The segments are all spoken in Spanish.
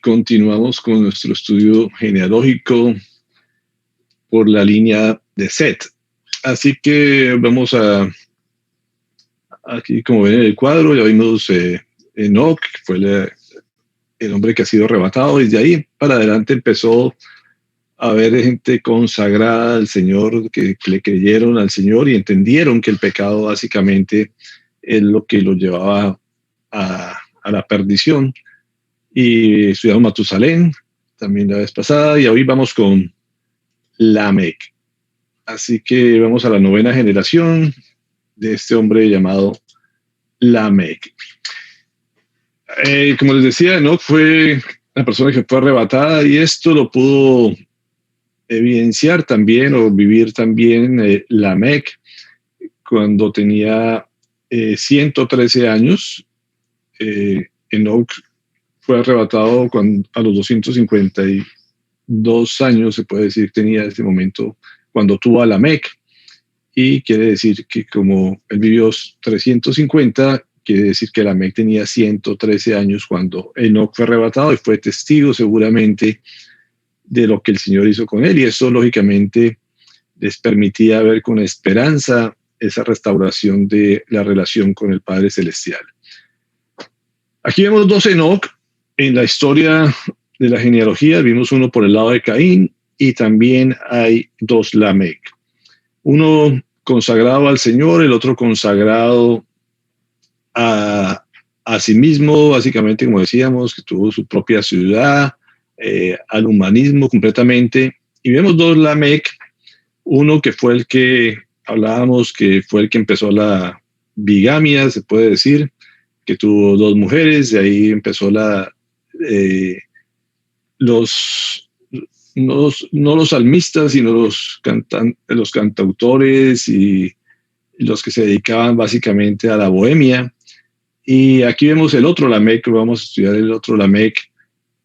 continuamos con nuestro estudio genealógico por la línea de Set. Así que vamos aquí como ven en el cuadro, ya vimos Enoc, que fue el hombre que ha sido arrebatado. Desde ahí para adelante empezó a haber gente consagrada al Señor, que le creyeron al Señor y entendieron que el pecado básicamente es lo que lo llevaba a la perdición. Y estudiamos Matusalén también la vez pasada, y hoy vamos con Lamec. Así que vamos a la 9ª generación de este hombre llamado Lamec. Como les decía, Enoc fue la persona que fue arrebatada, y esto lo pudo evidenciar también o vivir también Lamec cuando tenía 113 años. Enoc fue arrebatado a los 252 años, se puede decir, tenía en este momento cuando tuvo a Lamec, y quiere decir que como él vivió 350, quiere decir que Lamec tenía 113 años cuando Enoc fue arrebatado, y fue testigo seguramente de lo que el Señor hizo con él, y eso lógicamente les permitía ver con esperanza esa restauración de la relación con el Padre Celestial. Aquí vemos 2 Enoc en la historia de la genealogía. Vimos uno por el lado de Caín, y también hay 2 Lamec. Uno consagrado al Señor, el otro consagrado a sí mismo, básicamente, como decíamos, que tuvo su propia ciudad, al humanismo completamente. Y vemos 2 Lamec, uno que fue el que hablábamos, que fue el que empezó la bigamia, se puede decir, que tuvo 2 mujeres, de ahí empezó no los salmistas, sino los cantautores y los que se dedicaban básicamente a la bohemia. Y aquí vemos el otro Lamec, vamos a estudiar el otro Lamec,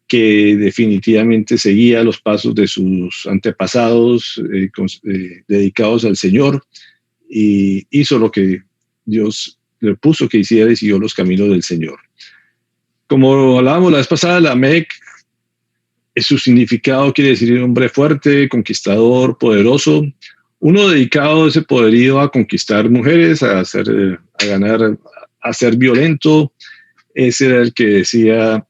que definitivamente seguía los pasos de sus antepasados dedicados al Señor, y hizo lo que Dios le puso que hiciera, y siguió los caminos del Señor. Como hablábamos la vez pasada, Lamec, su significado quiere decir hombre fuerte, conquistador, poderoso, uno dedicado a ese poderío a conquistar mujeres, a ganar, a ser violento. Ese era el que decía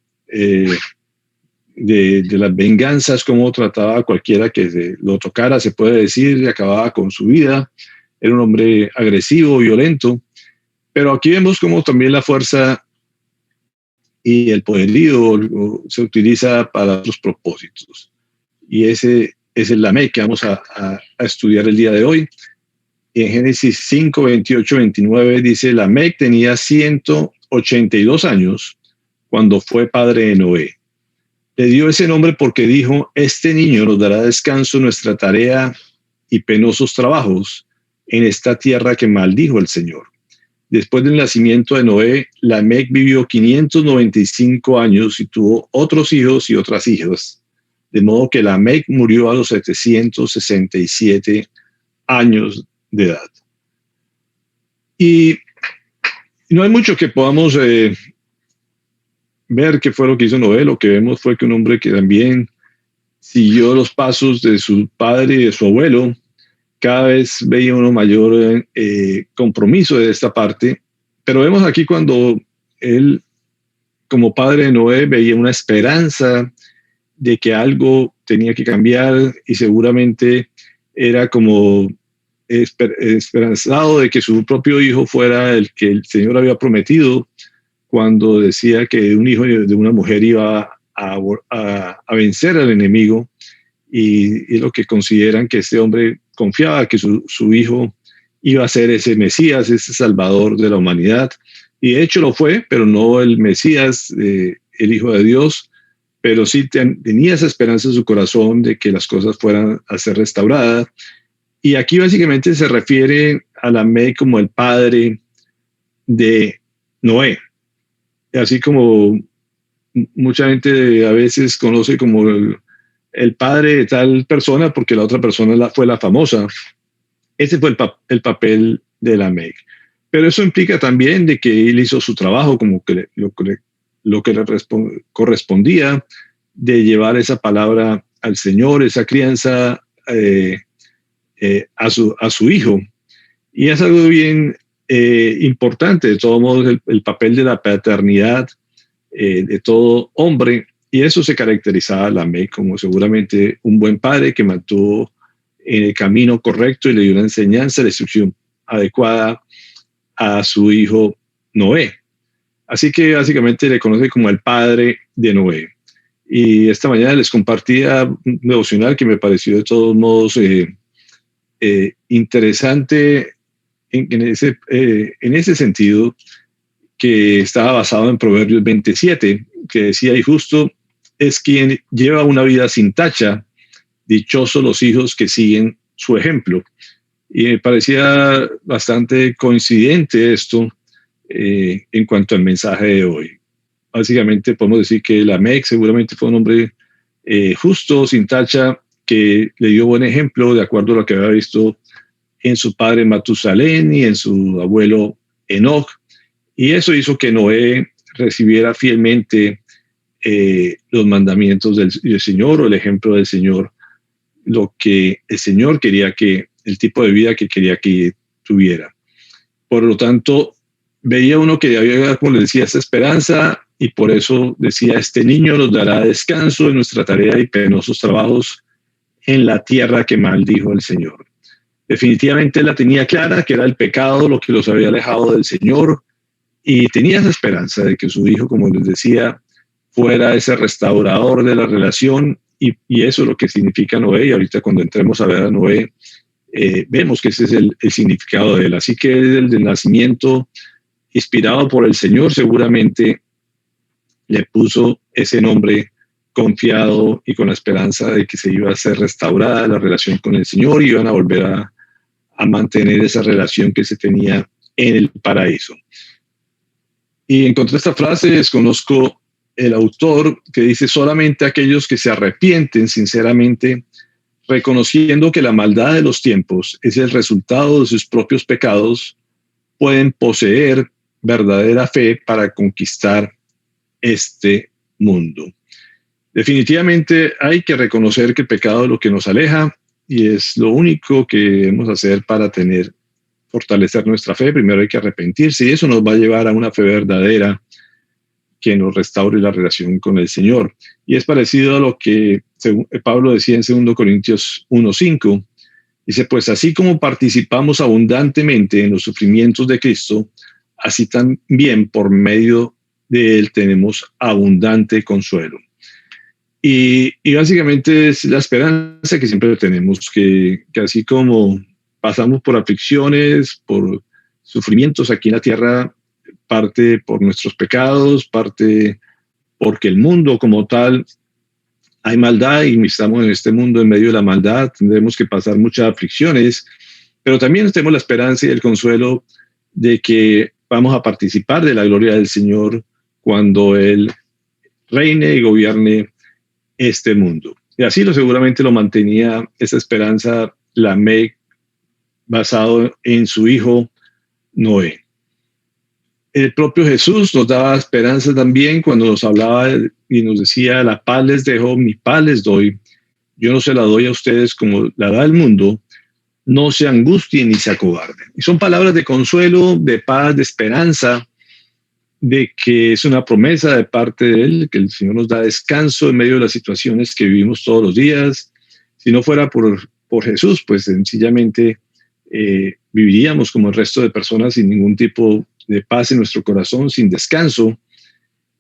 de las venganzas, cómo trataba a cualquiera que lo tocara, se puede decir, y acababa con su vida. Era un hombre agresivo, violento. Pero aquí vemos cómo también la fuerza y el poderío se utiliza para otros propósitos. Y ese es el Lamec que vamos a estudiar el día de hoy. Y en Génesis 5, 28, 29 dice: Lamec tenía 182 años cuando fue padre de Noé. Le dio ese nombre porque dijo: este niño nos dará descanso en nuestra tarea y penosos trabajos en esta tierra que maldijo el Señor. Después del nacimiento de Noé, Lamec vivió 595 años y tuvo otros hijos y otras hijas, de modo que Lamec murió a los 767 años de edad. Y no hay mucho que podamos ver qué fue lo que hizo Noé. Lo que vemos fue que un hombre que también siguió los pasos de su padre y de su abuelo. Cada vez veía uno mayor compromiso de esta parte, pero vemos aquí cuando él, como padre de Noé, veía una esperanza de que algo tenía que cambiar, y seguramente era como esperanzado de que su propio hijo fuera el que el Señor había prometido cuando decía que un hijo de una mujer iba a vencer al enemigo, y es lo que consideran que este hombre confiaba, que su hijo iba a ser ese Mesías, ese Salvador de la humanidad. Y de hecho lo fue, pero no el Mesías, el Hijo de Dios, pero sí tenía esa esperanza en su corazón de que las cosas fueran a ser restauradas. Y aquí básicamente se refiere a Lamec como el padre de Noé. Así como mucha gente a veces conoce como el padre de tal persona porque la otra persona fue la famosa. Ese fue el papel de Lamec. Pero eso implica también de que él hizo su trabajo como que lo que le correspondía, de llevar esa palabra al Señor, esa crianza a su hijo. Y es algo bien importante, de todos modos, el papel de la paternidad de todo hombre. Y eso se caracterizaba a Lamec como seguramente un buen padre que mantuvo en el camino correcto y le dio una enseñanza, la instrucción adecuada a su hijo Noé. Así que básicamente le conoce como el padre de Noé. Y esta mañana les compartía un devocional que me pareció de todos modos interesante en ese sentido, que estaba basado en Proverbios 27, que decía: y justo es quien lleva una vida sin tacha, dichosos los hijos que siguen su ejemplo. Y me parecía bastante coincidente esto en cuanto al mensaje de hoy. Básicamente podemos decir que Lamec seguramente fue un hombre justo, sin tacha, que le dio buen ejemplo de acuerdo a lo que había visto en su padre Matusalén y en su abuelo Enoch. Y eso hizo que Noé recibiera fielmente los mandamientos del Señor, o el ejemplo del Señor, lo que el Señor quería que, el tipo de vida que quería que tuviera. Por lo tanto, veía uno que había, como le decía, esta esperanza, y por eso decía: este niño nos dará descanso en nuestra tarea y penosos trabajos en la tierra que maldijo el Señor. Definitivamente la tenía clara, que era el pecado lo que los había alejado del Señor, y tenía esa esperanza de que su hijo, como les decía, fuera ese restaurador de la relación, y eso es lo que significa Noé. Y ahorita cuando entremos a ver a Noé, vemos que ese es el significado de él. Así que el del nacimiento, inspirado por el Señor, seguramente le puso ese nombre confiado y con la esperanza de que se iba a ser restaurada la relación con el Señor y iban a volver a mantener esa relación que se tenía en el paraíso. Y encontré esta frase, desconozco el autor, que dice: solamente aquellos que se arrepienten sinceramente, reconociendo que la maldad de los tiempos es el resultado de sus propios pecados, pueden poseer verdadera fe para conquistar este mundo. Definitivamente hay que reconocer que el pecado es lo que nos aleja, y es lo único que debemos hacer para fortalecer nuestra fe. Primero hay que arrepentirse, y eso nos va a llevar a una fe verdadera que nos restaure la relación con el Señor. Y es parecido a lo que Pablo decía en 2 Corintios 1:5. Dice: pues así como participamos abundantemente en los sufrimientos de Cristo, así también por medio de él tenemos abundante consuelo. Y básicamente es la esperanza que siempre tenemos, que así como pasamos por aflicciones, por sufrimientos aquí en la tierra, parte por nuestros pecados, parte porque el mundo como tal hay maldad, y estamos en este mundo en medio de la maldad, tendremos que pasar muchas aflicciones, pero también tenemos la esperanza y el consuelo de que vamos a participar de la gloria del Señor cuando Él reine y gobierne este mundo. Y así seguramente lo mantenía esa esperanza Lamec, basado en su hijo Noé. El propio Jesús nos daba esperanza también cuando nos hablaba y nos decía: la paz les dejo, mi paz les doy. Yo no se la doy a ustedes como la da el mundo. No se angustien ni se acobarden. Y son palabras de consuelo, de paz, de esperanza, de que es una promesa de parte de Él, que el Señor nos da descanso en medio de las situaciones que vivimos todos los días. Si no fuera por Jesús, pues sencillamente viviríamos como el resto de personas, sin ningún tipo de paz en nuestro corazón, sin descanso.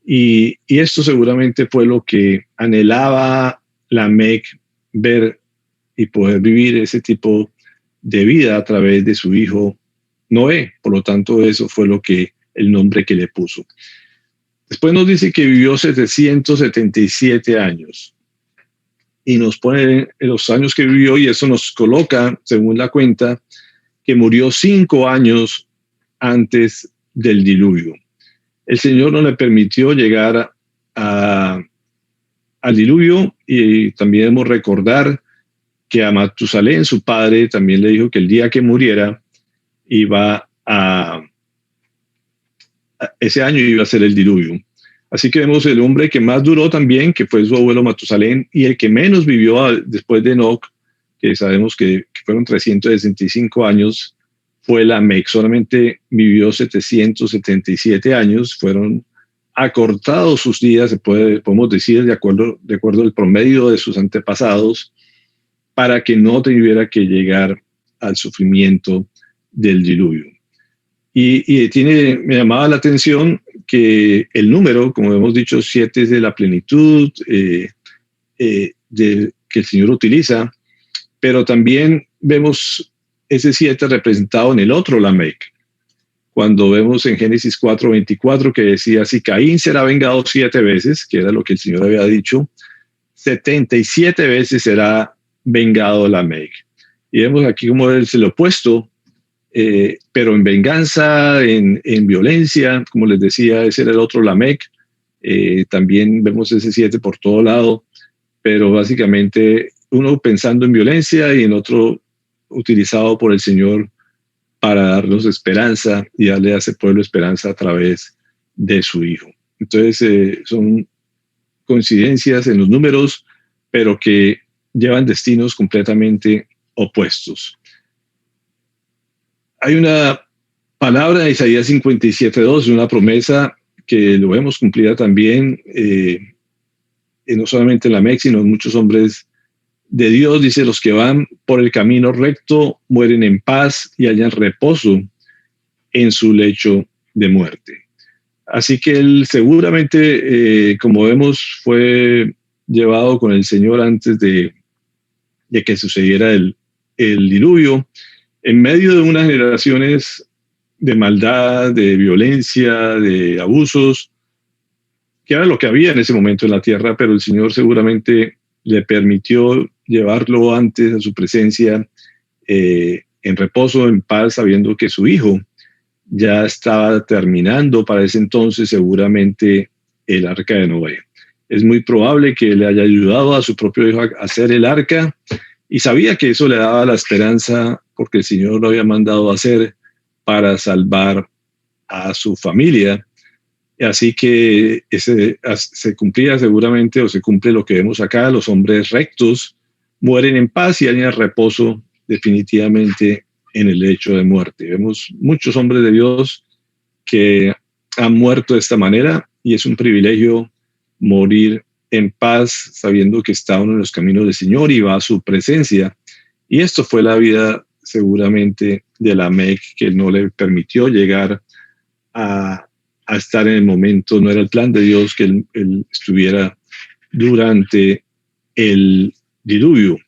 Y esto seguramente fue lo que anhelaba Lamec, ver y poder vivir ese tipo de vida a través de su hijo Noé. Por lo tanto, eso fue el nombre que le puso. Después nos dice que vivió 777 años y nos pone los años que vivió, y eso nos coloca, según la cuenta, que murió 5 años antes del diluvio. El Señor no le permitió llegar al diluvio, y también debemos recordar que a Matusalén, su padre, también le dijo que el día que muriera ese año iba a ser el diluvio. Así que vemos el hombre que más duró también, que fue su abuelo Matusalén, y el que menos vivió después de Enoc, que sabemos que fueron 365 años, fue Lamec. Solamente vivió 777 años, fueron acortados sus días, podemos decir, de acuerdo al promedio de sus antepasados, para que no tuviera que llegar al sufrimiento del diluvio. Y me llamaba la atención que el número, como hemos dicho, 7 es de la plenitud que el Señor utiliza, pero también vemos ese 7 representado en el otro Lamec. Cuando vemos en Génesis 4:24 que decía, si Caín será vengado 7 veces, que era lo que el Señor había dicho, 77 veces será vengado Lamec. Y vemos aquí como es el opuesto, pero en venganza, en violencia, como les decía, ese era el otro Lamec. También vemos ese 7 por todo lado, pero básicamente uno pensando en violencia y en otro utilizado por el Señor para darnos esperanza y darle a ese pueblo esperanza a través de su Hijo. Entonces son coincidencias en los números, pero que llevan destinos completamente opuestos. Hay una palabra de Isaías 57:2, una promesa que lo vemos cumplida también, no solamente en Lamec, sino en muchos hombres de Dios. Dice, los que van por el camino recto mueren en paz y hallan reposo en su lecho de muerte. Así que él seguramente, como vemos, fue llevado con el Señor antes de que sucediera el diluvio, en medio de unas generaciones de maldad, de violencia, de abusos, que era lo que había en ese momento en la tierra, pero el Señor seguramente le permitió llevarlo antes a su presencia en reposo, en paz, sabiendo que su hijo ya estaba terminando para ese entonces seguramente el arca de Noé. Es muy probable que le haya ayudado a su propio hijo a hacer el arca y sabía que eso le daba la esperanza porque el Señor lo había mandado a hacer para salvar a su familia. Así que se cumplía seguramente, o se cumple lo que vemos acá: los hombres rectos mueren en paz y hallan reposo definitivamente en el lecho de muerte. Vemos muchos hombres de Dios que han muerto de esta manera y es un privilegio morir en paz sabiendo que está uno en los caminos del Señor y va a su presencia. Y esto fue la vida seguramente de Lamec, que no le permitió llegar a estar en el momento. No era el plan de Dios que él estuviera durante el diluvio.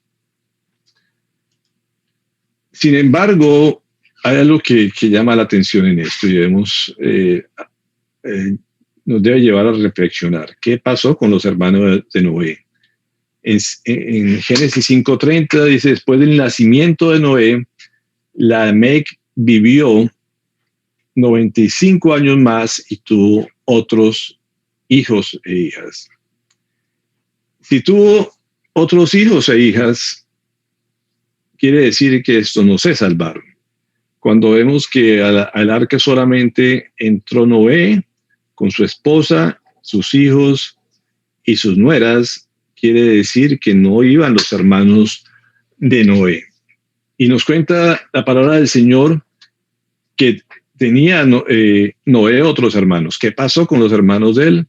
Sin embargo, hay algo que llama la atención en esto y nos debe llevar a reflexionar. ¿Qué pasó con los hermanos de Noé? En Génesis 5:30 dice, después del nacimiento de Noé, Lamec vivió 95 años más y tuvo otros hijos e hijas. Si tuvo otros hijos e hijas, quiere decir que estos no se salvaron. Cuando vemos que al arca solamente entró Noé con su esposa, sus hijos y sus nueras, quiere decir que no iban los hermanos de Noé. Y nos cuenta la palabra del Señor que tenía Noé otros hermanos. ¿Qué pasó con los hermanos de él?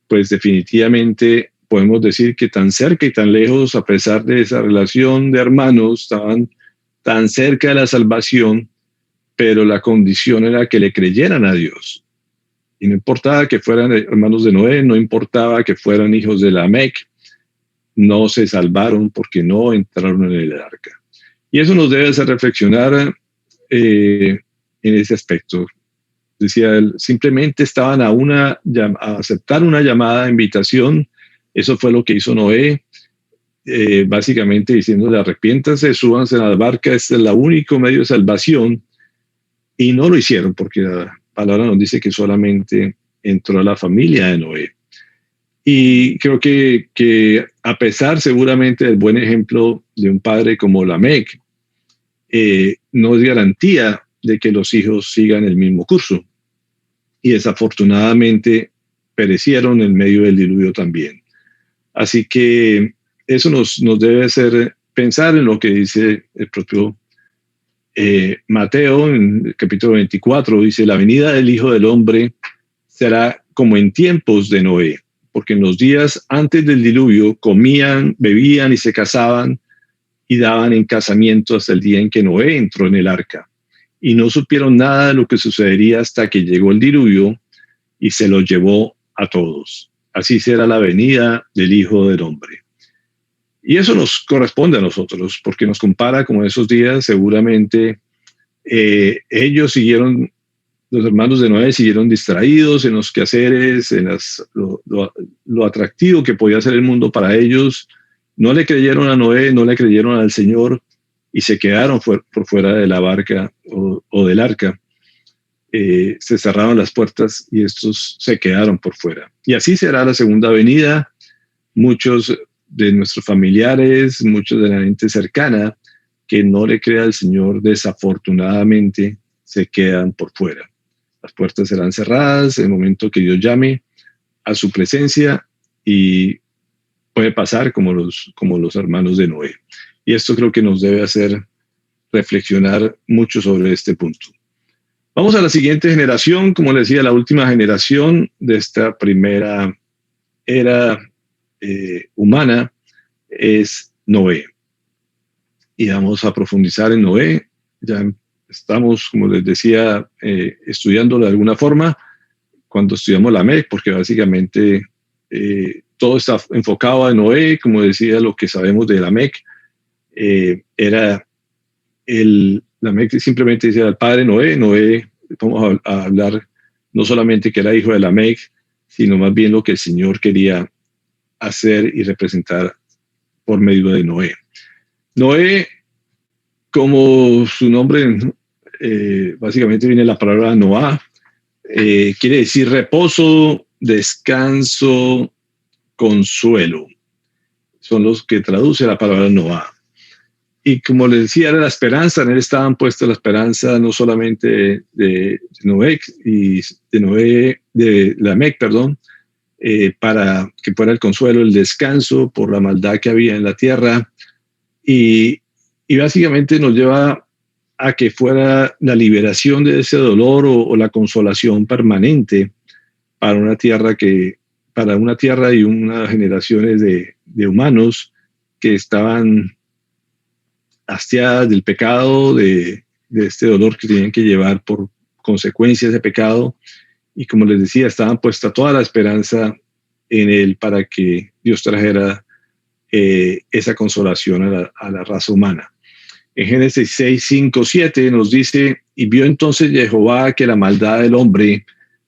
Pues definitivamente podemos decir que tan cerca y tan lejos, a pesar de esa relación de hermanos, estaban tan cerca de la salvación, pero la condición era que le creyeran a Dios. Y no importaba que fueran hermanos de Noé, no importaba que fueran hijos de Lamec, no se salvaron porque no entraron en el arca. Y eso nos debe hacer reflexionar en ese aspecto. Decía él, simplemente estaban a aceptar una llamada de invitación. Eso fue lo que hizo Noé, básicamente diciéndole, arrepiéntanse, súbanse a la barca, este es el único medio de salvación. Y no lo hicieron porque la palabra nos dice que solamente entró a la familia de Noé. Y creo que a pesar seguramente del buen ejemplo de un padre como Lamec, no es garantía de que los hijos sigan el mismo curso. Y desafortunadamente perecieron en medio del diluvio también. Así que eso nos debe hacer pensar en lo que dice el propio Mateo en el capítulo 24, dice: la venida del Hijo del Hombre será como en tiempos de Noé, porque en los días antes del diluvio comían, bebían y se casaban y daban en casamiento hasta el día en que Noé entró en el arca. Y no supieron nada de lo que sucedería hasta que llegó el diluvio y se los llevó a todos. Así será la venida del Hijo del Hombre. Y eso nos corresponde a nosotros, porque nos compara como en esos días. Seguramente ellos siguieron, los hermanos de Noé siguieron distraídos en los quehaceres, en lo atractivo que podía ser el mundo para ellos. No le creyeron a Noé, no le creyeron al Señor y se quedaron por fuera de la barca o del arca. Se cerraron las puertas y estos se quedaron por fuera. Y así será la segunda venida. Muchos de nuestros familiares, muchos de la gente cercana que no le crea al Señor, desafortunadamente se quedan por fuera. Las puertas serán cerradas en el momento que Dios llame a su presencia, y puede pasar como los hermanos de Noé. Y esto creo que nos debe hacer reflexionar mucho sobre este punto. Vamos a la siguiente generación. Como les decía, la última generación de esta primera era humana es Noé. Y vamos a profundizar en Noé. Ya estamos, como les decía, estudiándolo de alguna forma cuando estudiamos la MEC, porque básicamente todo está enfocado a Noé. Como decía, lo que sabemos de la MEC era la MEC simplemente decía el padre Noé. Noé, vamos a hablar no solamente que era hijo de la MEC, sino más bien lo que el Señor quería hacer y representar por medio de Noé. Noé, como su nombre, básicamente viene la palabra Noah, quiere decir reposo, descanso, consuelo. Son los que traduce la palabra Noah. Y como les decía, era la esperanza. En él estaban puestas la esperanza no solamente de Noé y de Lamec, perdón, para que fuera el consuelo, el descanso por la maldad que había en la tierra, y básicamente nos lleva a que fuera la liberación de ese dolor o la consolación permanente para una tierra y unas generaciones de humanos que estaban hastiadas del pecado, de este dolor que tenían que llevar por consecuencias de pecado. Y como les decía, estaban puesta toda la esperanza en él para que Dios trajera esa consolación a la raza humana. En Génesis 6, 5, 7 nos dice: y vio entonces Jehová que la maldad del hombre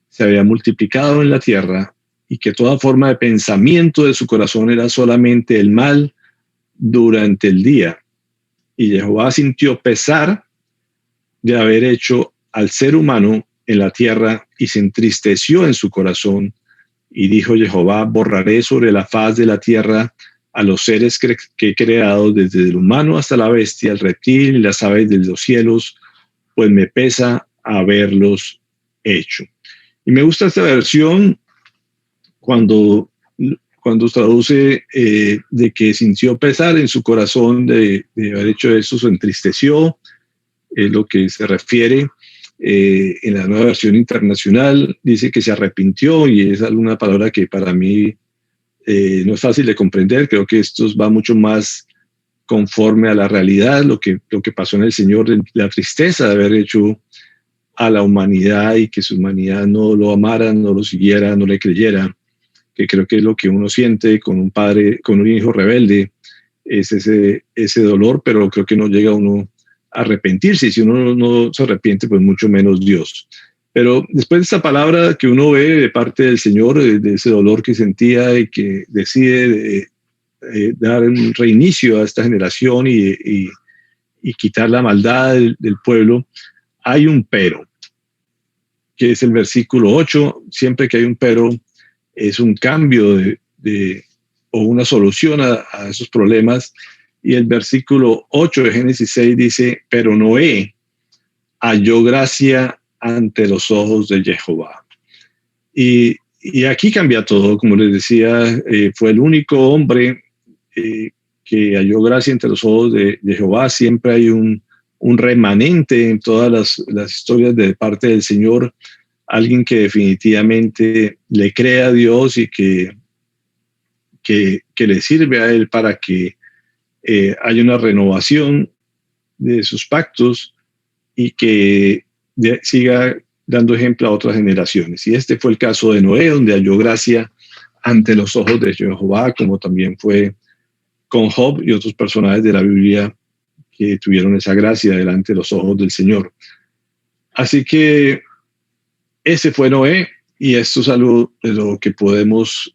se había multiplicado en la tierra, y que toda forma de pensamiento de su corazón era solamente el mal durante el día. Y Jehová sintió pesar de haber hecho al ser humano en la tierra, y se entristeció en su corazón. Y dijo Jehová: borraré sobre la faz de la tierra a los seres que he creado, desde el humano hasta la bestia, el reptil y las aves de los cielos, pues me pesa haberlos hecho. Y me gusta esta versión cuando traduce de que sintió pesar en su corazón de haber hecho eso, se entristeció, es lo que se refiere. En la Nueva Versión Internacional dice que se arrepintió, y es alguna palabra que para mí no es fácil de comprender. Creo que esto va mucho más conforme a la realidad, lo que pasó en el Señor, la tristeza de haber hecho a la humanidad y que su humanidad no lo amara, no lo siguiera, no le creyera, que creo que es lo que uno siente con un padre, con un hijo rebelde, es ese dolor, pero creo que no llega uno a arrepentirse. Si uno no se arrepiente, pues mucho menos Dios. Pero después de esta palabra que uno ve de parte del Señor, de ese dolor que sentía y que decide dar un reinicio a esta generación y quitar la maldad del pueblo, hay un pero, que es el versículo 8. Siempre que hay un pero, es un cambio o una solución a esos problemas. Y el versículo 8 de Génesis 6 dice: pero Noé halló gracia ante los ojos de Jehová. Y y aquí cambia todo, como les decía, fue el único hombre que halló gracia entre los ojos de Jehová. Siempre hay un remanente en todas las historias de parte del Señor, alguien que definitivamente le cree a Dios y que le sirve a Él para que haya una renovación de sus pactos y que siga dando ejemplo a otras generaciones. Y este fue el caso de Noé, donde halló gracia ante los ojos de Jehová, como también fue con Job y otros personajes de la Biblia que tuvieron esa gracia delante de los ojos del Señor. Así que ese fue Noé, y esto es algo de lo que podemos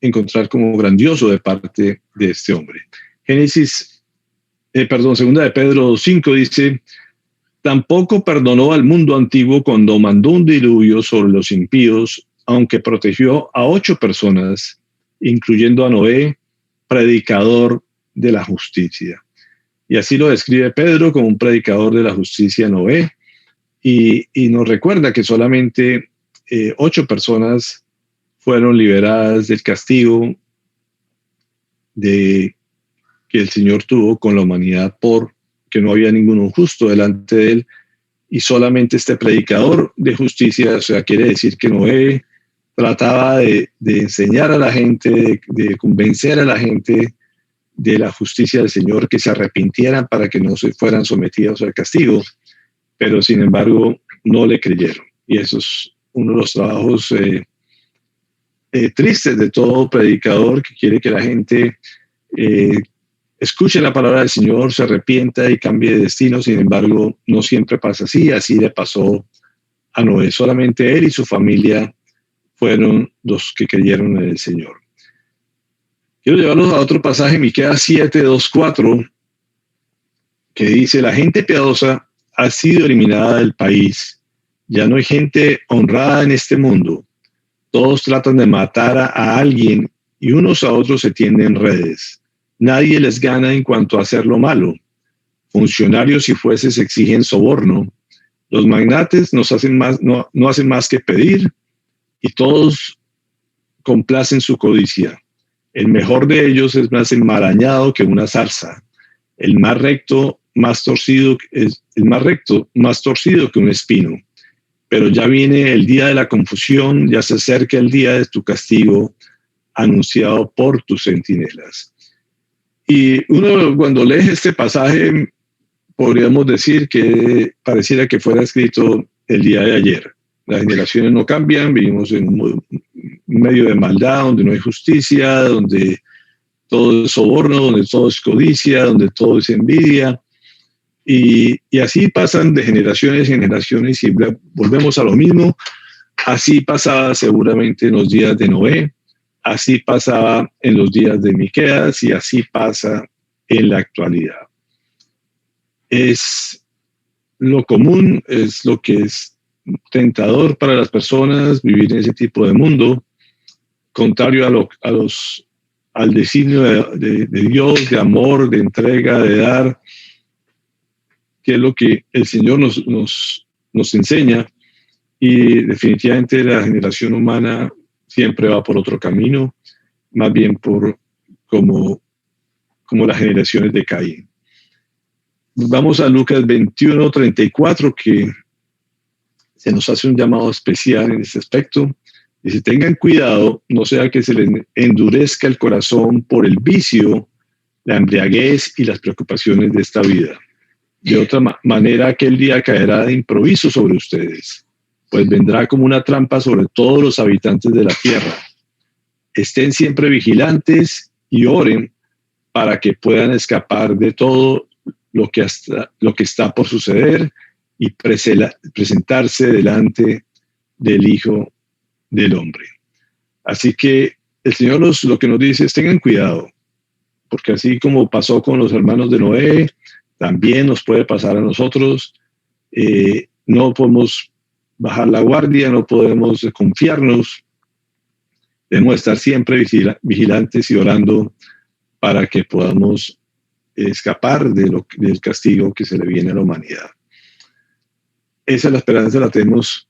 encontrar como grandioso de parte de este hombre. Segunda de Pedro 5 dice: tampoco perdonó al mundo antiguo cuando mandó un diluvio sobre los impíos, aunque protegió a 8 personas, incluyendo a Noé, predicador de la justicia. Y así lo describe Pedro como un predicador de la justicia, Noé, y nos recuerda que solamente 8 personas fueron liberadas del castigo que el Señor tuvo con la humanidad, porque no había ninguno justo delante de él, y solamente este predicador de justicia. O sea, quiere decir que Noé trataba de enseñar a la gente, de convencer a la gente de la justicia del Señor, que se arrepintieran para que no se fueran sometidos al castigo, pero sin embargo no le creyeron. Y eso es uno de los trabajos tristes de todo predicador que quiere que la gente escuche la palabra del Señor, se arrepienta y cambie de destino. Sin embargo, no siempre pasa así. Así le pasó a Noé. Solamente él y su familia fueron los que creyeron en el Señor. Quiero llevarlos a otro pasaje, Miqueas 7, 2, 4, que dice: la gente piadosa ha sido eliminada del país. Ya no hay gente honrada en este mundo. Todos tratan de matar a alguien y unos a otros se tienden redes. Nadie les gana en cuanto a hacer lo malo. Funcionarios y jueces exigen soborno. Los magnates no hacen más que pedir, y todos complacen su codicia. El mejor de ellos es más enmarañado que una zarza. El más recto, más torcido que un espino. Pero ya viene el día de la confusión, ya se acerca el día de tu castigo, anunciado por tus centinelas. Y uno, cuando lee este pasaje, podríamos decir que pareciera que fuera escrito el día de ayer. Las generaciones no cambian, vivimos en un medio de maldad, donde no hay justicia, donde todo es soborno, donde todo es codicia, donde todo es envidia. Y así pasan de generaciones en generaciones y volvemos a lo mismo. Así pasaba seguramente en los días de Noé, así pasaba en los días de Miqueas, y así pasa en la actualidad. Es lo común, es lo que es tentador para las personas vivir en ese tipo de mundo, contrario al designio de Dios, de amor, de entrega, de dar, que es lo que el Señor nos enseña. Y definitivamente la generación humana siempre va por otro camino, más bien como las generaciones de Caín. Vamos a Lucas 21, 34, que se nos hace un llamado especial en este aspecto. Dice: tengan cuidado, no sea que se les endurezca el corazón por el vicio, la embriaguez y las preocupaciones de esta vida. De otra manera, aquel día caerá de improviso sobre ustedes, pues vendrá como una trampa sobre todos los habitantes de la tierra. Estén siempre vigilantes y oren para que puedan escapar de todo lo que está por suceder y presentarse delante del Hijo del Hombre. Así que el Señor lo que nos dice es: tengan cuidado, porque así como pasó con los hermanos de Noé, también nos puede pasar a nosotros. No podemos bajar la guardia, no podemos confiarnos. Debemos estar siempre vigilantes y orando para que podamos escapar del castigo que se le viene a la humanidad. Esa es la esperanza, la tenemos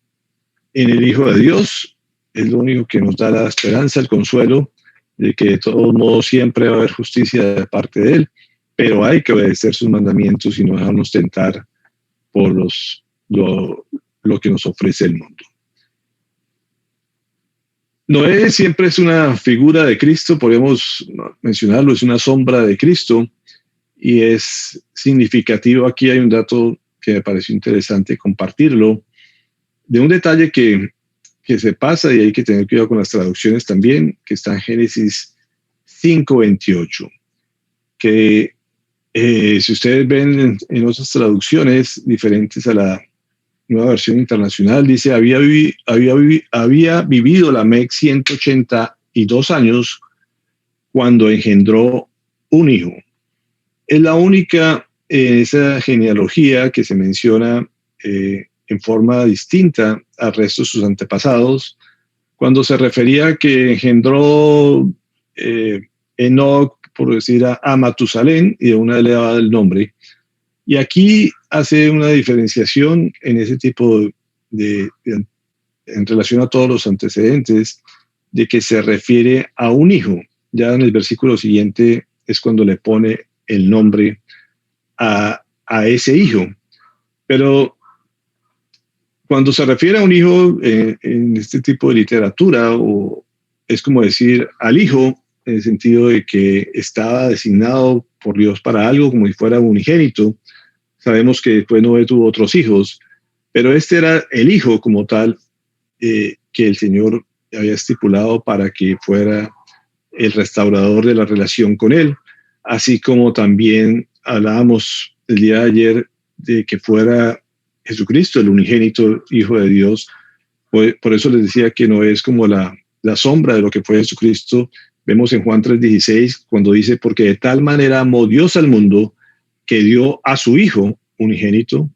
en el Hijo de Dios. Es lo único que nos da la esperanza, el consuelo de que de todos modos siempre va a haber justicia de parte de Él, pero hay que obedecer sus mandamientos y no dejarnos tentar por lo que nos ofrece el mundo. Noé siempre es una figura de Cristo, podemos mencionarlo, es una sombra de Cristo y es significativo. Aquí hay un dato que me pareció interesante compartirlo, de un detalle que se pasa y hay que tener cuidado con las traducciones también, que está en Génesis 5:28, que si ustedes ven en otras traducciones diferentes a la Nueva Versión Internacional, dice, había vivido Lamec 182 años cuando engendró un hijo. Es la única en esa genealogía que se menciona en forma distinta al resto de sus antepasados, cuando se refería a que engendró Enoc, por decir a Matusalén, y de una le daba el nombre. Y aquí hace una diferenciación en ese tipo en relación a todos los antecedentes, de que se refiere a un hijo. Ya en el versículo siguiente es cuando le pone el nombre a ese hijo. Pero cuando se refiere a un hijo en este tipo de literatura, es como decir al hijo, en el sentido de que estaba designado por Dios para algo, como si fuera unigénito. Sabemos que después Noé tuvo otros hijos, pero este era el hijo como tal que el Señor había estipulado para que fuera el restaurador de la relación con Él, así como también hablábamos el día de ayer de que fuera Jesucristo, el unigénito Hijo de Dios. Por eso les decía que Noé es como la sombra de lo que fue Jesucristo. Vemos en Juan 3:16 cuando dice, porque de tal manera amó Dios al mundo que dio a su Hijo unigénito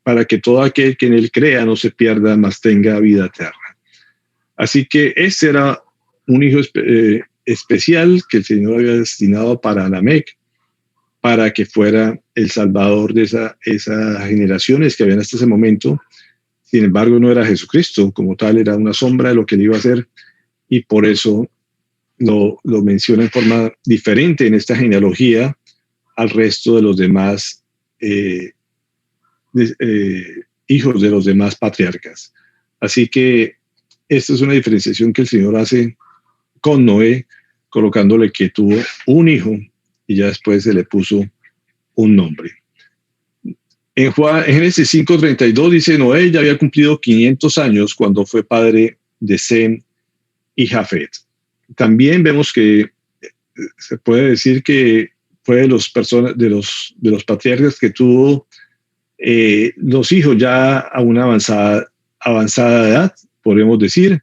para que todo aquel que en Él crea no se pierda, mas tenga vida eterna. Así que este era un hijo especial que el Señor había destinado para Lamec, para que fuera el salvador de esas generaciones que habían hasta ese momento. Sin embargo, no era Jesucristo como tal, era una sombra de lo que Él iba a hacer, y por eso lo menciona en forma diferente en esta genealogía al resto de los demás hijos de los demás patriarcas. Así que esta es una diferenciación que el Señor hace con Noé, colocándole que tuvo un hijo y ya después se le puso un nombre. En Génesis 5:32 dice, Noé ya había cumplido 500 años cuando fue padre de Sem y Jafet. También vemos que se puede decir que fue de los patriarcas que tuvo los hijos ya a una avanzada edad, podemos decir,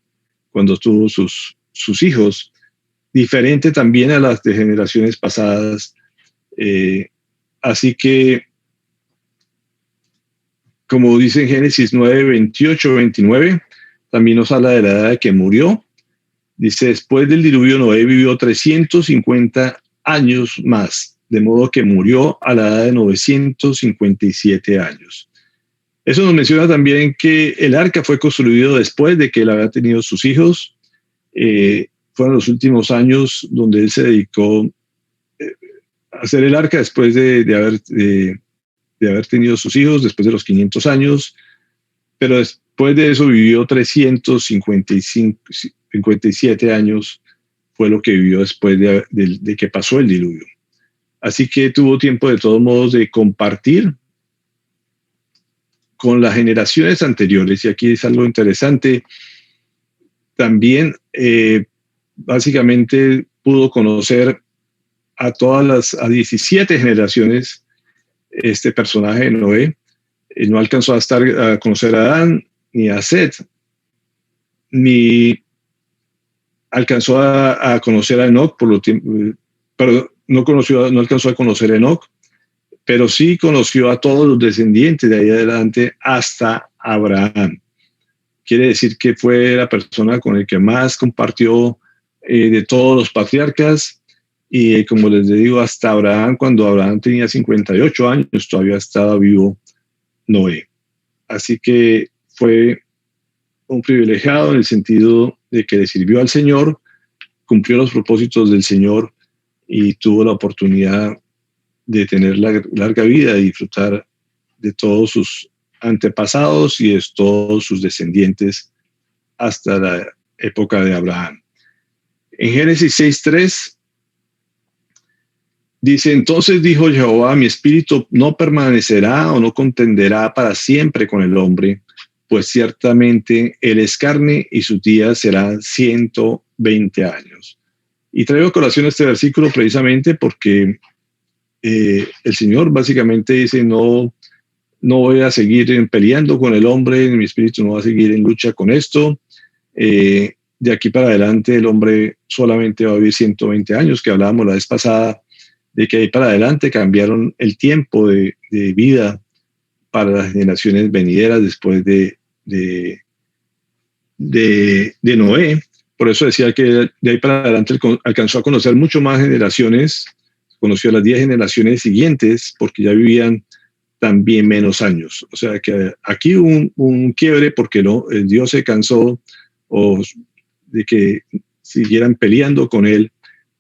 cuando tuvo sus hijos, diferente también a las de generaciones pasadas. Así que, como dice en Génesis 9:28-29, también nos habla de la edad de que murió. Dice, después del diluvio Noé vivió 350 años más, de modo que murió a la edad de 957 años. Eso nos menciona también que el arca fue construido después de que él había tenido sus hijos. Fueron los últimos años donde él se dedicó a hacer el arca después de haber tenido sus hijos, después de los 500 años. Pero después de eso vivió 357 años, fue lo que vivió después de que pasó el diluvio. Así que tuvo tiempo de todos modos de compartir con las generaciones anteriores. Y aquí es algo interesante. También básicamente pudo conocer a 17 generaciones este personaje de Noé. No alcanzó a conocer a Adán ni a Set, ni alcanzó a conocer a Enoc, pero no alcanzó a conocer a Enoc, pero sí conoció a todos los descendientes de ahí adelante hasta Abraham. Quiere decir que fue la persona con la que más compartió de todos los patriarcas, y como les digo, hasta Abraham, cuando Abraham tenía 58 años, todavía estaba vivo Noé. Así que fue un privilegiado en el sentido de que le sirvió al Señor, cumplió los propósitos del Señor y tuvo la oportunidad de tener la larga vida y disfrutar de todos sus antepasados y de todos sus descendientes hasta la época de Abraham. En Génesis 6:3 dice: entonces dijo Jehová, mi espíritu no permanecerá o no contenderá para siempre con el hombre, pues ciertamente él es carne y sus días serán 120 años. Y traigo a colación este versículo precisamente porque el Señor básicamente dice: no voy a seguir peleando con el hombre, mi espíritu no va a seguir en lucha con esto. De aquí para adelante el hombre solamente va a vivir 120 años, que hablábamos la vez pasada, de que ahí para adelante cambiaron el tiempo de vida para las generaciones venideras después de Noé. Por eso decía que de ahí para adelante alcanzó a conocer mucho más generaciones, conoció las 10 generaciones siguientes, porque ya vivían también menos años. O sea que aquí hubo un quiebre porque Dios se cansó de que siguieran peleando con él,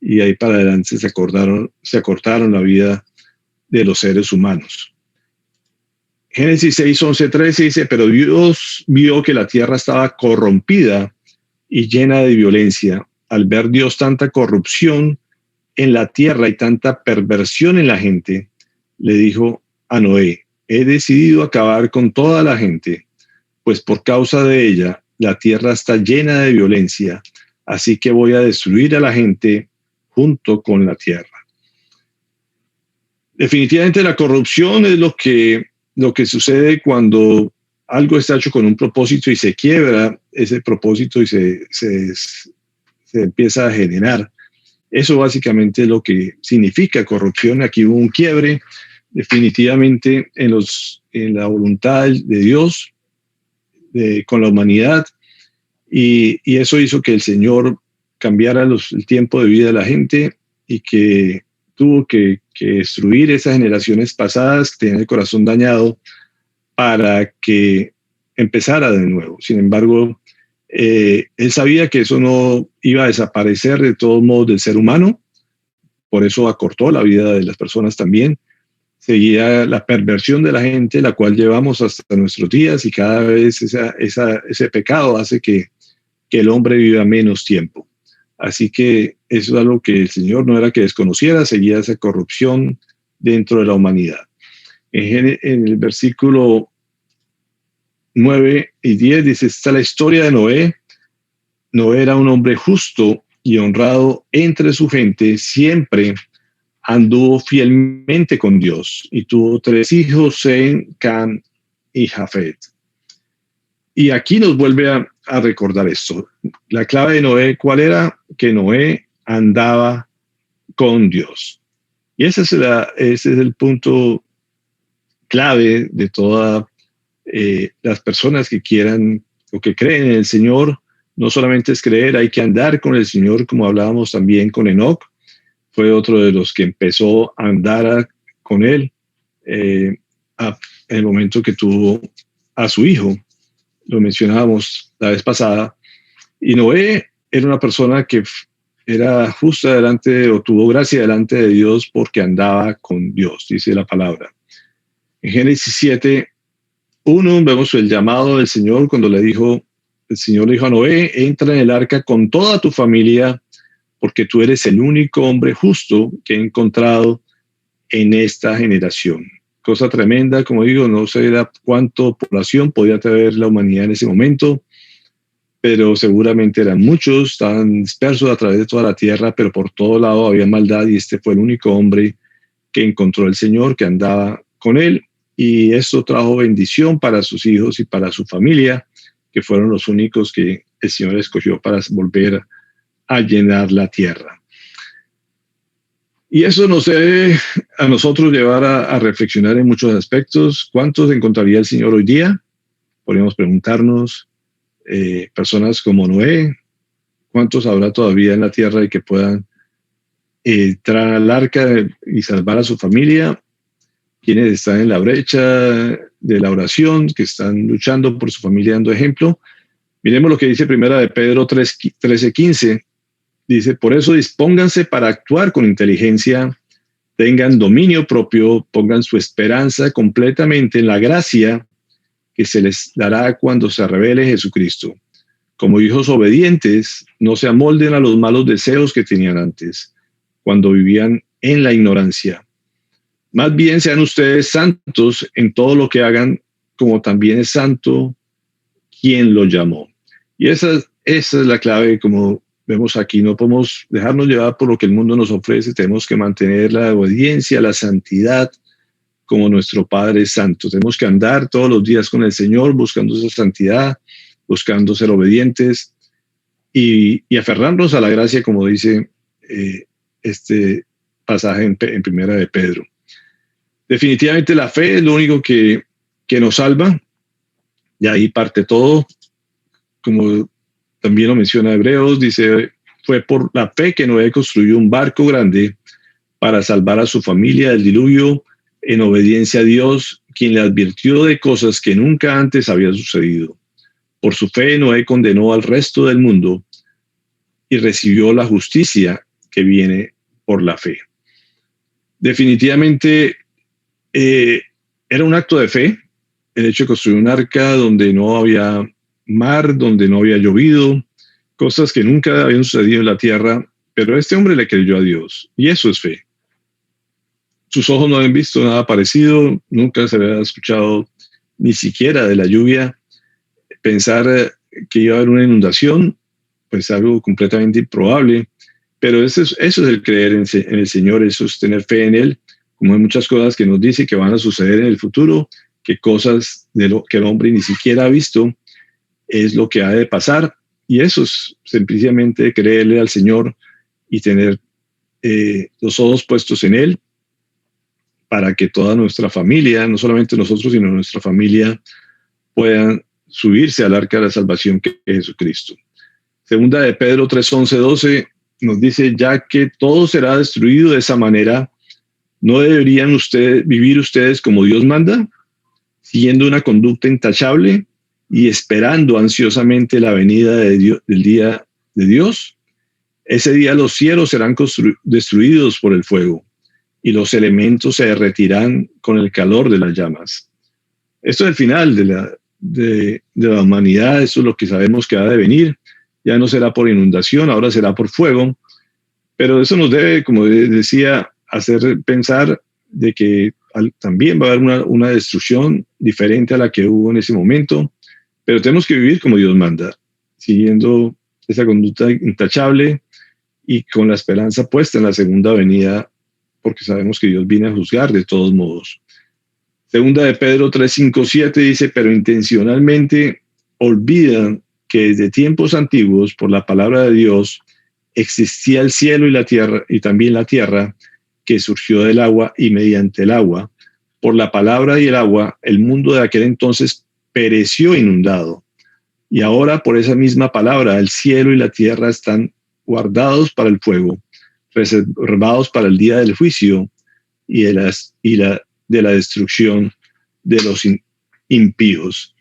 y ahí para adelante se acortaron la vida de los seres humanos. Génesis 6:11-13 dice: pero Dios vio que la tierra estaba corrompida y llena de violencia. Al ver Dios tanta corrupción en la tierra y tanta perversión en la gente, le dijo a Noé: he decidido acabar con toda la gente, pues por causa de ella la tierra está llena de violencia, así que voy a destruir a la gente junto con la tierra. Definitivamente la corrupción es lo que sucede cuando algo está hecho con un propósito y se quiebra ese propósito y se empieza a generar. Eso básicamente es lo que significa corrupción. Aquí hubo un quiebre definitivamente en la voluntad de Dios con la humanidad, y eso hizo que el Señor cambiara el tiempo de vida de la gente, y que tuvo que destruir esas generaciones pasadas que tenían el corazón dañado para que empezara de nuevo. Sin embargo, él sabía que eso no iba a desaparecer de todos modos del ser humano, por eso acortó la vida de las personas también. Seguía la perversión de la gente, la cual llevamos hasta nuestros días, y cada vez ese pecado hace que el hombre viva menos tiempo. Así que eso es algo que el Señor no era que desconociera, seguía esa corrupción dentro de la humanidad. En el versículo 9 y 10 dice: está la historia de Noé. Noé era un hombre justo y honrado entre su gente, siempre anduvo fielmente con Dios y tuvo 3 hijos, Sem, Cam y Jafet. Y aquí nos vuelve a recordar esto. La clave de Noé, ¿cuál era? Que Noé andaba con Dios. Y ese es el punto clave de todas las personas que quieran o que creen en el Señor. No solamente es creer, hay que andar con el Señor, como hablábamos también con Enoc. Fue otro de los que empezó a andar con él en el momento que tuvo a su hijo. Lo mencionábamos la vez pasada. Y Noé era una persona que era justa delante, o tuvo gracia delante de Dios, porque andaba con Dios, dice la palabra. En Génesis 7:1 vemos el llamado del Señor cuando el Señor le dijo a Noé: entra en el arca con toda tu familia, porque tú eres el único hombre justo que he encontrado en esta generación. Cosa tremenda, como digo, no sé cuánta población podía tener la humanidad en ese momento, pero seguramente eran muchos, estaban dispersos a través de toda la tierra, pero por todo lado había maldad, y este fue el único hombre que encontró el Señor, que andaba con él, y esto trajo bendición para sus hijos y para su familia, que fueron los únicos que el Señor escogió para volver a llenar la tierra. Y eso nos debe a nosotros llevar a reflexionar en muchos aspectos. ¿Cuántos encontraría el Señor hoy día? Podríamos preguntarnos, personas como Noé, ¿cuántos habrá todavía en la tierra y que puedan entrar al arca y salvar a su familia? Quienes están en la brecha de la oración, que están luchando por su familia dando ejemplo. Miremos lo que dice Primera de Pedro 13:15. Dice, por eso dispónganse para actuar con inteligencia, tengan dominio propio, pongan su esperanza completamente en la gracia que se les dará cuando se revele Jesucristo. Como hijos obedientes, no se amolden a los malos deseos que tenían antes, cuando vivían en la ignorancia. Más bien sean ustedes santos en todo lo que hagan, como también es santo quien los llamó. Y esa es la clave, como vemos aquí. No podemos dejarnos llevar por lo que el mundo nos ofrece. Tenemos que mantener la obediencia, la santidad, como nuestro Padre Santo. Tenemos que andar todos los días con el Señor, buscando esa santidad, buscando ser obedientes y aferrarnos a la gracia, como dice este pasaje en Primera de Pedro. Definitivamente la fe es lo único que nos salva, y ahí parte todo. Como también lo menciona Hebreos, dice, fue por la fe que Noé construyó un barco grande para salvar a su familia del diluvio, en obediencia a Dios, quien le advirtió de cosas que nunca antes habían sucedido. Por su fe, Noé condenó al resto del mundo y recibió la justicia que viene por la fe. Definitivamente era un acto de fe el hecho de construir un arca donde no había mar, donde no había llovido, cosas que nunca habían sucedido en la tierra, pero este hombre le creyó a Dios, y eso es fe. Sus ojos no habían visto nada parecido, nunca se había escuchado ni siquiera de la lluvia. Pensar que iba a haber una inundación, pues algo completamente improbable, pero eso es el creer en el Señor, eso es tener fe en Él, como hay muchas cosas que nos dice que van a suceder en el futuro, que cosas de lo que el hombre ni siquiera ha visto es lo que ha de pasar, y eso es sencillamente creerle al Señor y tener los ojos puestos en Él, para que toda nuestra familia, no solamente nosotros, sino nuestra familia, puedan subirse al arca de la salvación que es Jesucristo. Segunda de Pedro 3:11-12 nos dice, ya que todo será destruido de esa manera, ¿no deberían vivir ustedes como Dios manda, siguiendo una conducta intachable y esperando ansiosamente la venida del día de Dios? Ese día los cielos serán destruidos por el fuego, y los elementos se derretirán con el calor de las llamas. Esto es el final de la humanidad, eso es lo que sabemos que ha de venir. Ya no será por inundación, ahora será por fuego, pero eso nos debe, como decía, hacer pensar de que también va a haber una destrucción diferente a la que hubo en ese momento, pero tenemos que vivir como Dios manda, siguiendo esa conducta intachable y con la esperanza puesta en la segunda venida, porque sabemos que Dios viene a juzgar de todos modos. Segunda de Pedro 3:5-7 dice, pero intencionalmente olvidan que desde tiempos antiguos, por la palabra de Dios, existía el cielo y la tierra, y también la tierra, que surgió del agua y mediante el agua. Por la palabra y el agua, el mundo de aquel entonces pereció inundado. Y ahora, por esa misma palabra, el cielo y la tierra están guardados para el fuego, reservados para el día del juicio y de la destrucción de los impíos.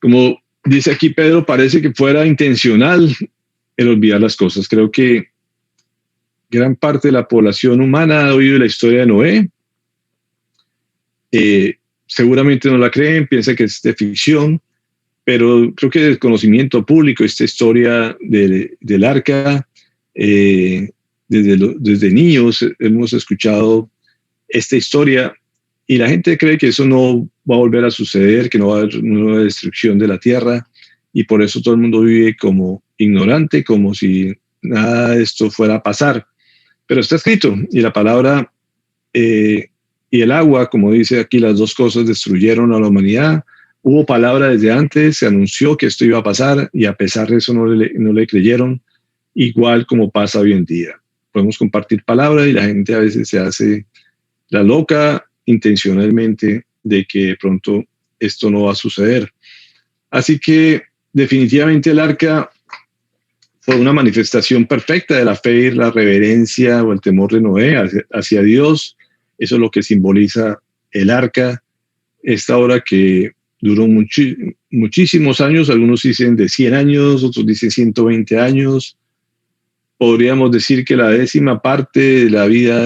Como dice aquí Pedro, parece que fuera intencional el olvidar las cosas. Creo que gran parte de la población humana ha oído la historia de Noé. Seguramente no la creen, piensa que es de ficción, pero creo que el conocimiento público, esta historia del arca, desde niños hemos escuchado esta historia y la gente cree que eso no va a volver a suceder, que no va a haber una destrucción de la tierra, y por eso todo el mundo vive como ignorante, como si nada de esto fuera a pasar. Pero está escrito, y la palabra y el agua, como dice aquí, las dos cosas destruyeron a la humanidad. Hubo palabra desde antes, se anunció que esto iba a pasar, y a pesar de eso no le creyeron, igual como pasa hoy en día. Podemos compartir palabra y la gente a veces se hace la loca intencionalmente de que de pronto esto no va a suceder. Así que definitivamente el arca fue una manifestación perfecta de la fe y la reverencia o el temor de Noé hacia Dios. Eso es lo que simboliza el arca, esta obra que duró muchísimos años, algunos dicen de 100 años, otros dicen 120 años. Podríamos decir que la 10ª parte de la vida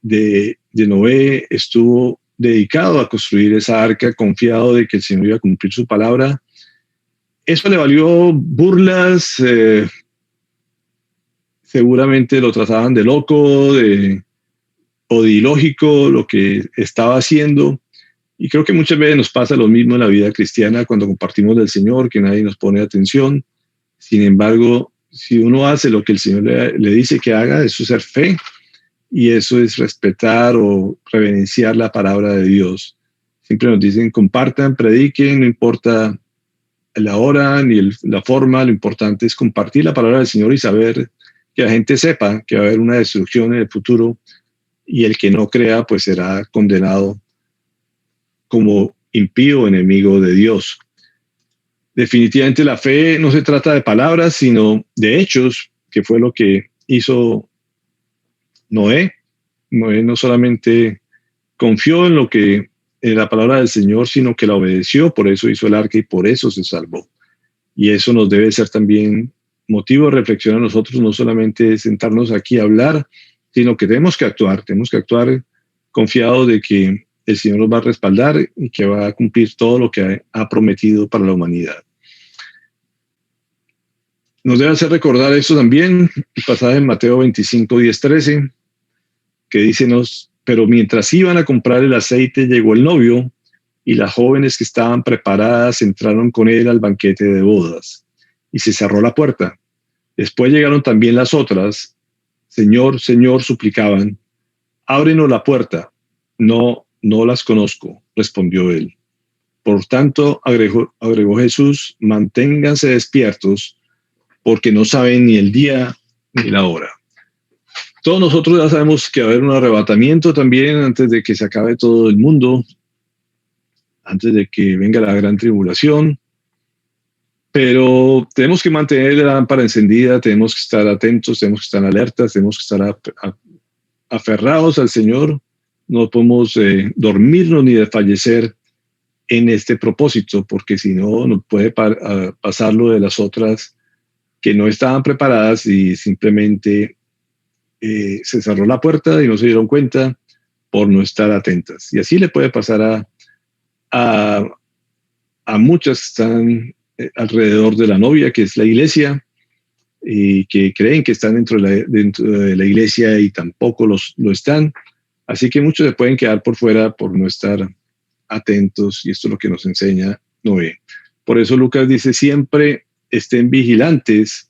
de Noé estuvo dedicado a construir esa arca, confiado de que el Señor iba a cumplir su palabra. Eso le valió burlas, seguramente lo trataban de loco o de ilógico lo que estaba haciendo. Y creo que muchas veces nos pasa lo mismo en la vida cristiana cuando compartimos del Señor, que nadie nos pone atención. Sin embargo, si uno hace lo que el Señor le dice que haga, eso es ser fe y eso es respetar o reverenciar la palabra de Dios. Siempre nos dicen, compartan, prediquen, no importa la hora ni la forma, lo importante es compartir la palabra del Señor y saber que la gente sepa que va a haber una destrucción en el futuro y el que no crea pues será condenado como impío, enemigo de Dios. Definitivamente la fe no se trata de palabras, sino de hechos, que fue lo que hizo Noé. Noé no solamente confió en la palabra del Señor, sino que la obedeció, por eso hizo el arca y por eso se salvó. Y eso nos debe ser también motivo de reflexión a nosotros, no solamente sentarnos aquí a hablar, sino que tenemos que actuar confiados de que el Señor nos va a respaldar y que va a cumplir todo lo que ha prometido para la humanidad. Nos debe hacer recordar esto también, el pasaje en Mateo 25, 10, 13, que dice, pero mientras iban a comprar el aceite, llegó el novio y las jóvenes que estaban preparadas entraron con él al banquete de bodas y se cerró la puerta. Después llegaron también las otras. Señor, Señor, suplicaban, ábrenos la puerta. No las conozco, respondió él. Por tanto, agregó Jesús, manténganse despiertos porque no saben ni el día ni la hora. Todos nosotros ya sabemos que va a haber un arrebatamiento también antes de que se acabe todo el mundo, antes de que venga la gran tribulación, pero tenemos que mantener la lámpara encendida, tenemos que estar atentos, tenemos que estar alertas, tenemos que estar aferrados al Señor, no podemos dormirnos ni desfallecer en este propósito, porque si no, nos puede pasar lo de las otras que no estaban preparadas y simplemente se cerró la puerta y no se dieron cuenta por no estar atentas. Y así le puede pasar a muchas que están alrededor de la novia, que es la iglesia, y que creen que están dentro de la iglesia y tampoco lo están. Así que muchos se pueden quedar por fuera por no estar atentos, y esto es lo que nos enseña Noé. Por eso Lucas dice, siempre estén vigilantes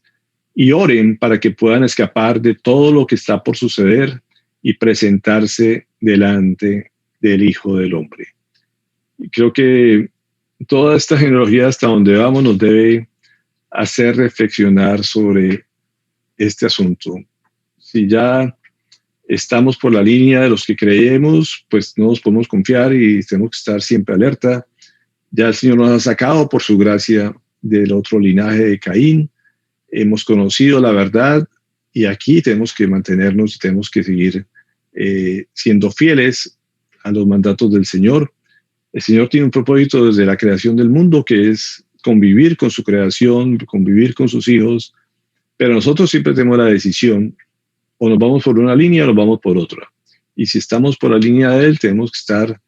y oren para que puedan escapar de todo lo que está por suceder y presentarse delante del Hijo del Hombre. Y creo que toda esta genealogía hasta donde vamos nos debe hacer reflexionar sobre este asunto. Si ya estamos por la línea de los que creemos, pues no nos podemos confiar y tenemos que estar siempre alerta. Ya el Señor nos ha sacado por su gracia del otro linaje de Caín. Hemos conocido la verdad y aquí tenemos que mantenernos y tenemos que seguir siendo fieles a los mandatos del Señor. El Señor tiene un propósito desde la creación del mundo, que es convivir con su creación, convivir con sus hijos, pero nosotros siempre tenemos la decisión, o nos vamos por una línea o nos vamos por otra. Y si estamos por la línea de Él, tenemos que estar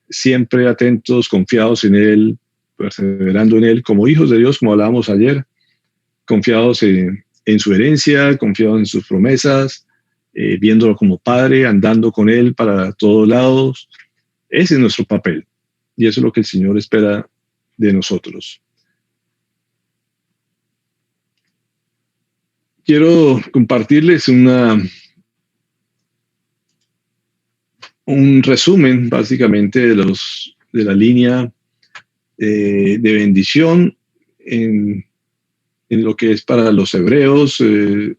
siempre atentos, confiados en Él, perseverando en Él, como hijos de Dios, como hablábamos ayer, confiados en su herencia, confiados en sus promesas, viéndolo como Padre, andando con Él para todos lados. Ese es nuestro papel. Y eso es lo que el Señor espera de nosotros. Quiero compartirles un resumen, básicamente, de la línea de bendición en lo que es para los hebreos, en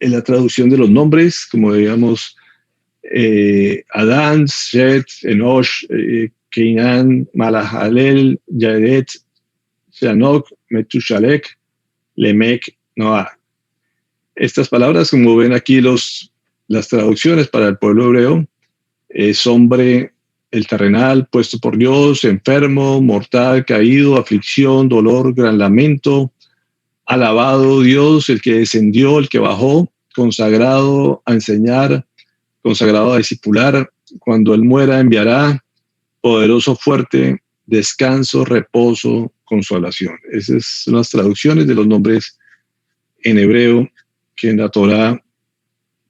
la traducción de los nombres, como digamos, Adán, Shet, Enosh, Cainan, Malahalel, Yared, Shanok, Metushalek, Lemec, Noah. Estas palabras, como ven aquí las traducciones para el pueblo hebreo, es hombre el terrenal puesto por Dios, enfermo, mortal, caído, aflicción, dolor, gran lamento. Alabado Dios, el que descendió, el que bajó, consagrado a enseñar, consagrado a discipular. Cuando Él muera, enviará poderoso, fuerte, descanso, reposo, consolación. Esas son las traducciones de los nombres en hebreo, que en la Torá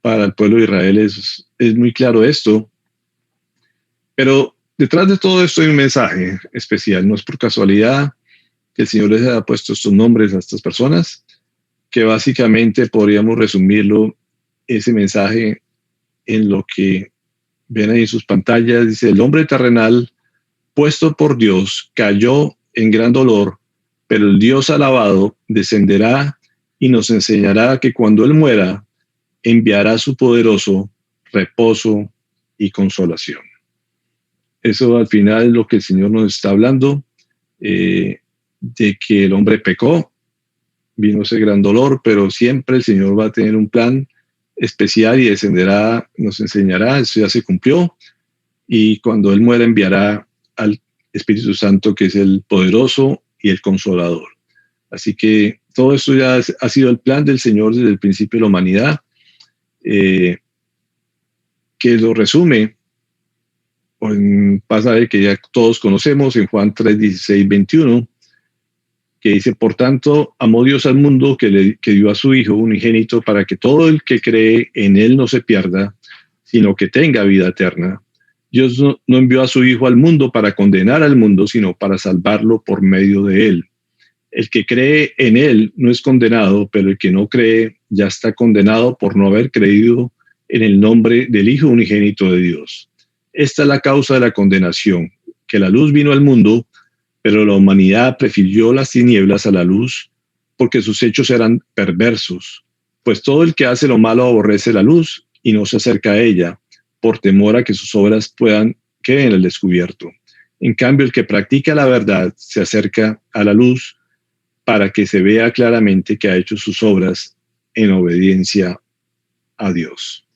para el pueblo de Israel es muy claro esto. Pero detrás de todo esto hay un mensaje especial. No es por casualidad que el Señor les haya puesto estos nombres a estas personas, que básicamente podríamos resumirlo, ese mensaje, en lo que ven ahí en sus pantallas. Dice: el hombre terrenal puesto por Dios cayó en gran dolor, pero el Dios alabado descenderá y nos enseñará que cuando Él muera, enviará su poderoso reposo y consolación. Eso al final es lo que el Señor nos está hablando, de que el hombre pecó, vino ese gran dolor, pero siempre el Señor va a tener un plan especial y descenderá, nos enseñará. Eso ya se cumplió, y cuando Él muera enviará al Espíritu Santo, que es el poderoso y el consolador. Así que todo esto ya ha sido el plan del Señor desde el principio de la humanidad, que lo resume en pasaje que ya todos conocemos, en Juan 3, 16, 21, que dice: por tanto, amó Dios al mundo que dio a su Hijo unigénito, para que todo el que cree en Él no se pierda, sino que tenga vida eterna. Dios no envió a su Hijo al mundo para condenar al mundo, sino para salvarlo por medio de Él. El que cree en Él no es condenado, pero el que no cree ya está condenado por no haber creído en el nombre del Hijo unigénito de Dios. Esta es la causa de la condenación, que la luz vino al mundo, pero la humanidad prefirió las tinieblas a la luz, porque sus hechos eran perversos. Pues todo el que hace lo malo aborrece la luz y no se acerca a ella, por temor a que sus obras queden en el descubierto. En cambio, el que practica la verdad se acerca a la luz, para que se vea claramente que ha hecho sus obras en obediencia a Dios.